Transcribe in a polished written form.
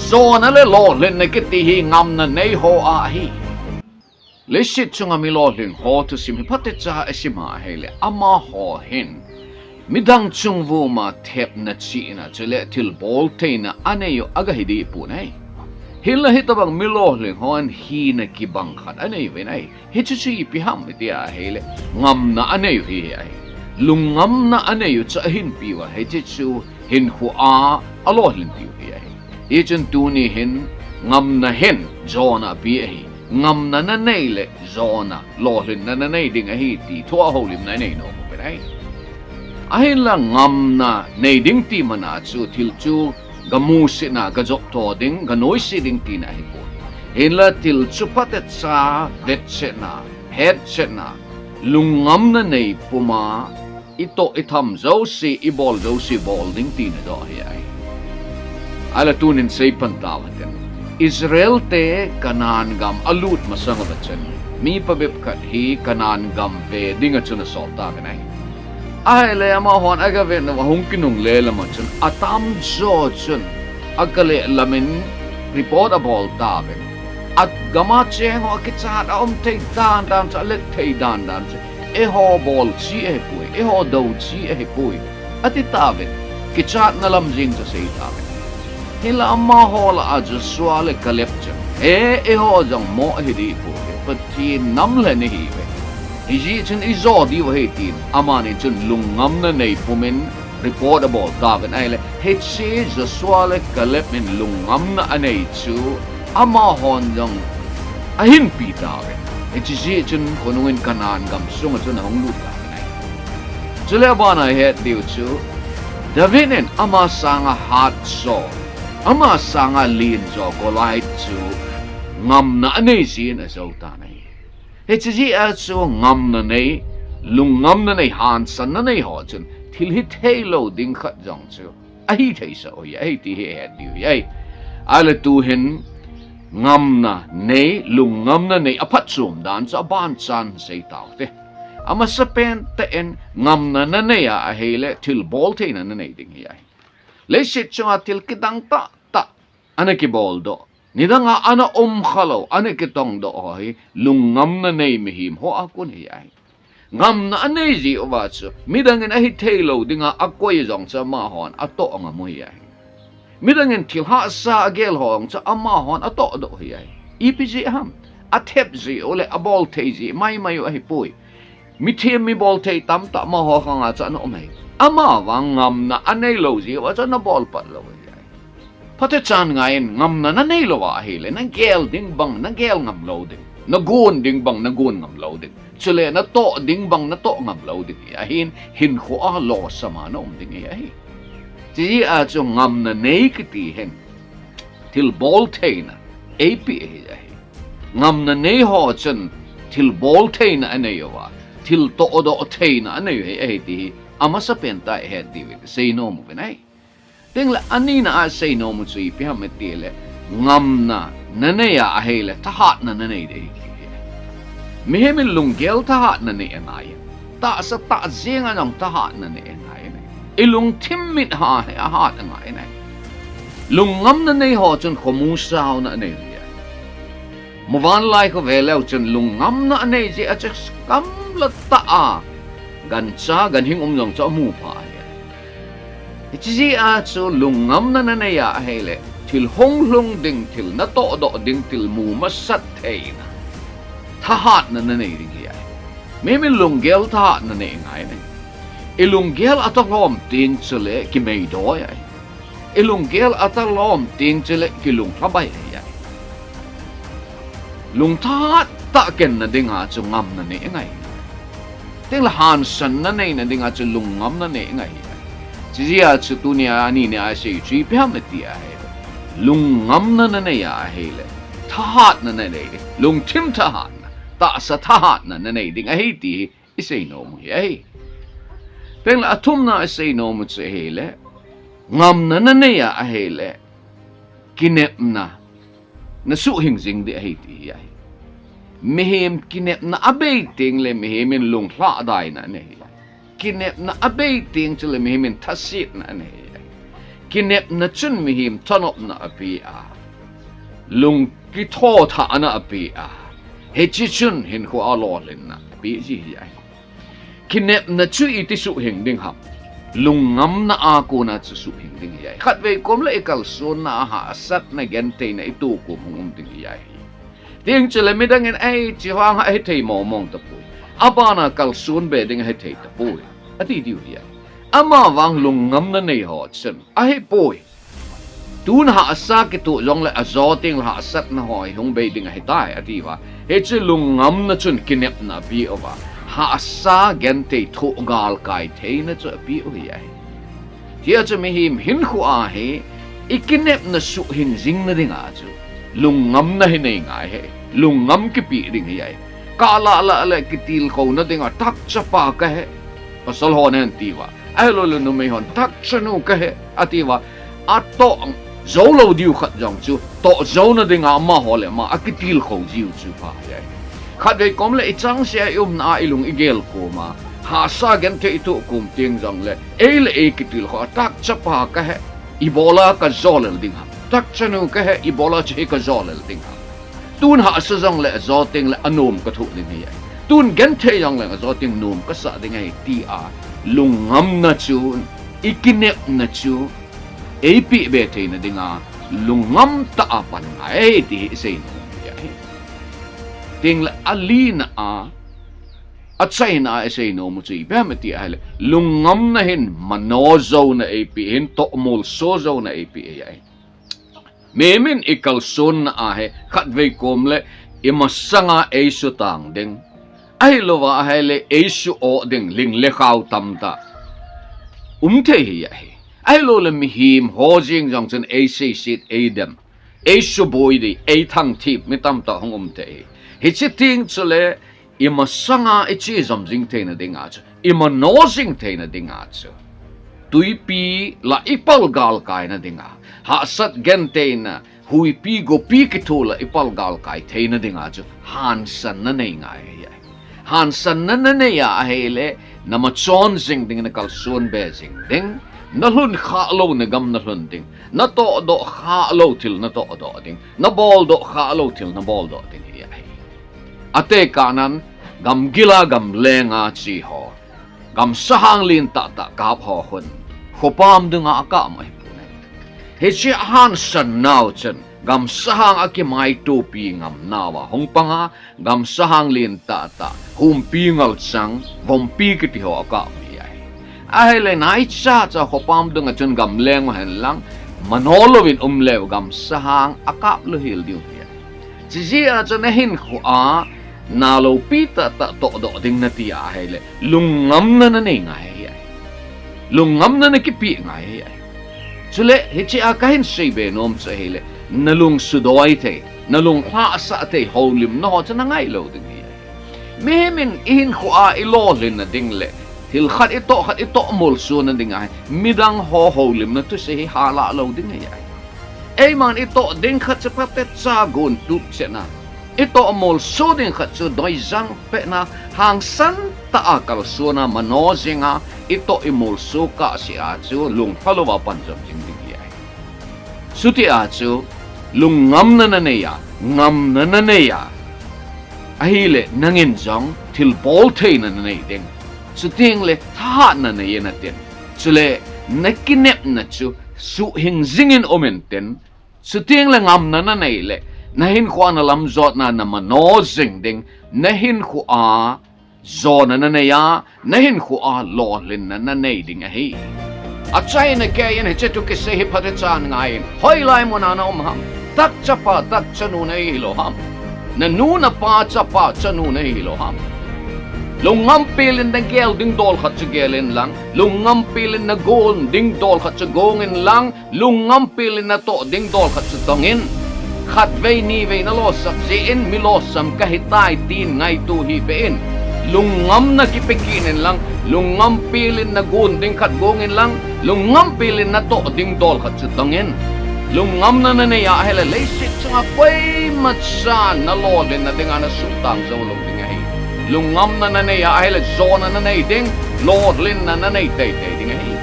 Jona le lo len na kiti hi Ngamna nei ho a hi. Le shit chunga mi lo len ho tu sim hi pate cha esima hele ama ho hin. Midang chung vu ma thep na chi na chele til bol te na aneyo aga hidi pu nei. Hila hitabang mi lo len ho an hi na ki bang khat aneyo ve nei. Hichu chi pi ham dia hele Ngamna aneyo hi ai. Lung Ngamna aneyo cha hin piwa hichu hin hu a alo len piu hi ai. Ichen tu ni hin Ngamna hin Jona pi hi. Ngamna na nei le Jona lo len na nei ding a hi ti thua ho lim na nei no mo bai ahin la Ngamna nei ding ti mana chu thil chu gamu si na ga jok to ding ga noi si ding ti na hi po hin la til chu pate cha vet che na head che na lung Ngamna nei puma ito itham zo si ibol zo si bol ding ti na do hi ai ala tunin sei pantawaten Israel te kanan gam alut masanga bachan mi pabip khat hi kanan gam ve dinga chuna solta ganai ai le ama hon aga ve na hong kinung le lama chun atam jo chun agale lamin report about ta ben at gama cheng ho kichat om te dan dan cha le te dan dan e ho bol chi e pui e ho do chi e pui ati ta ben kichat na lam jing cha sei ta ben hila amma hola aja swale kalepcha e ho jang mo hidi po pati nam le ni ve hiji chen izo di wa hetin amani chen lung Ngamna nei pumin report about daven ai le hechi ja swale kalep min lung Ngamna anei chu ama hon jang ahin pi daven hechi chen konungin kanan gam sunga chen hong lu daven ai chule bana het diu chu davinen ama sanga hat so ama sanga lin zo golai chu Ngamna anei sin aso ta nei hechi a chu Ngamna nei lung Ngamna nei han san na nei ho chun thil hi thelo ding khat jong chu a hi thei so ya ai ti he di ai ala tu hin Ngamna nei lung Ngamna nei aphat sum dan cha ban chan sei taw te ama sapen te en Ngamna na nei a hele til bol te na nei ding ai le shit chunga til kidang ta anaki bol do nidanga ana khalo ane kitong do hi lung Ngamna nei mihim ho akun hi ai Ngamna anei ji owa chu midangin ahi thelo dinga akoi jong cha ma hon ato anga mo hi ai midangin thil ha sa agel hong cha ama hon ato do hi ai ipg ham athep ji ole abol thei ji mai ahi pui mi them mi bol thei tam ta ma ho khanga cha no mai ama wang Ngamna anei lo ji wa cha na bol pat lo pate chan ngain Ngamna na nei lo wa hele na gel ding bang na gel ngam lo ding na gun ding bang na gun ngam lo ding chule na to ding bang na to ngam lo ding ya hin kho a lo sama no ding ya hi ji a chu Ngamna nei kiti hen til bol theina ap ya hi Ngamna nei ho chen til bol theina anei wa til to do theina anei he ti ama sa penta he ti sei no mo benai Ting la anina a say no mo chui pi ham tele Ngamna naneya a hele tahat na nanay de mihemin lunggel tahat na ni enay ta sa ta zinga ng tahat na ni enay ilung timmit ha hat nga enay lungam na ni ho chun khumusaw na ni movan lai ko velaw chun lungam na anay ji at kam la ta gancha ganhing umjong cha mu pa Ichi a chu lungam na nanaya hele til hong lung ding til na to do ding til mu masat thein thahat na nanay ding hiya memi lunggel thahat na nei ngai nei ilunggel atalom tin chele ki mei do ya ilunggel atalom tin chele ki lung thabai ya lung thahat ta ken na ding a chu ngam na nei ngai ting la han san na nei na ding a chu lungam na nei ngai Jia chu tunia ani ne a sei chi pyam ti a he lung ngam na ne ya hele thahat na ne lung tim thahat ta sa thahat na ne ding a he ti isei no mu he peng la atum na isei no mu che hele ngam na ne ya a hele kinep na su hing jing de he ti ya mehem kinep na abei ting le mehemin lung hla dai na ne kinep na abei ting chule mihimin thasit na ne kinep na chun mi him tanop na api a lung ki tho tha na api a he chi chun hin khu a lo len na pi ji ai kinep na chu i ti su hing ding ham lung ngam na a ko na chu su hing ding ai khat ve kom la ekal son na ha sat na gen te na itu ko hung ding ai tiếng chile mi dang en ai chi hang ai thei mo mong ta pu abana kal sun be ding ai thei ta pu ati diu dia ama wang lung ngam na nei ho chen ai poi tun ha sa ke tu long le azo ting ha sat na hoi hung be ding ai tai ati wa he chi lung ngam na chun kinep na bi owa ha sa gen te thu gal kai thei na chu bi o ai dia chu mi him hin khu a he ikinep na su hin jing na ding a chu lung ngam na hin nei ngai he lung ngam ki pi ding ai ka la ki til ko na ding a tak chapa ka he pasal ho nen ti wa ai lo no me hon tak chanu ka he ati wa a to zo lo diu khat jong chu to zo na ding a ma ho le ma a ki til ko jiu chu pa ai khat ve kom le chang sia na ilung igel ko ma ha sa gen te itu kum ting jong le ki til ko tak chapa ka he ibola ka zol ding ha tak chanu ka he ibola che ka zol ding ha tun ha sa jong le zo ting le anom ka thu ding ai tun gen te jong le zo ting nom ka sa ding ai ti a lung ngam na chu ikinep na chu pi be te na ding a lung ngam ta pan ai ti sei no ting la alina a china sei no mu chi ba mati ale lungam na hin manozo na ap hin to mol sozo na ap ai memin ikal son na he khat ve kom le imasanga e su tang ding ai lova hele e su o ding ling le khaw tam ta the hi ai lo le mi him ho jing jong chen e se sit e dem e su boy di e thang thip mi tam ta hong te he chi ting chule ima sanga e chi zom jing te na ding a chu ima no jing te na ding a chu tui pi la ipal gal kai na ding a ha sat gen te na hui pi go pi ki thola ipal gal kai te na ding a chu han san na nei ngai han san na na nei a hele na ma chon jing ding na kal son be jing ding na hun kha lo na gam na hun ding na to do kha lo til na to do ding na bol do kha lo til na bol do ding ate kanan gam gila gam lenga chi ho gam sahang lin ta kap ho hun khopam dunga ka mai pune he chi han san nau chen gam sahang aki mai to pi ngam nawa hong panga gam sahang lin ta hum pi ngal chang vom pi ki ti ho ka mi ai le nai cha khopam dunga chen gam leng ma hen lang manolovin lew gam sahang akap lo hil diu chi ji a chen hin khu a nalo pita ta to do ding na ti a hele lungam na nei ngai lungam na ki pi ngai chule he chi a kahin sei be nom che hele nalung sudoi the nalung ha sa the holim no cha na ngai lo ding me min in khu a ilo lin na ding le hil khat ito mol su na ding ai midang holim na tu se ha la lo ding ai man ito ding khat cha patet sa gun tu chena ito mol so din khat chu doi jang pe na hang san ta akal so na manozinga ito imol so ka si a chu lung phalowa panjam jing ding ai suti a chu lung ngam na ne ya ahile nangin jong til bol the na nei ding suting le tha na ne na ten chule nakinep na chu su hing jingin omenten suting le ngam na nei le nahin ko na lam zot na mano jing ding nahin ko a zona na ya nahin ko a lo lin na nei ding hi a chai na ke yen he tu ke se hi phat chan ngai hoi lai mo na ham tak chapa tak chanu nei lo ham na nu na pa chapa chanu nei lo ham lungam pilin dang gel ding dol khat che gelin lang lungam pilin na gon ding dol khat che gongin lang lungam pilin na to ding dol khat che tongin khat vei ni vei na lo sak je in mi lo sam ka hitai tin ngai tu hi pe in lungam na ki pekinin lang lungam pilin na gon ding khat gongin lang lungam pilin na to ding dol khat che tongin lungam na ne ya hele le sit changa pai mat sa na lo den na ding ana sutang zo lo ding hi lungam na ne ya hele zona na ne ding lord lin na ne te ding hi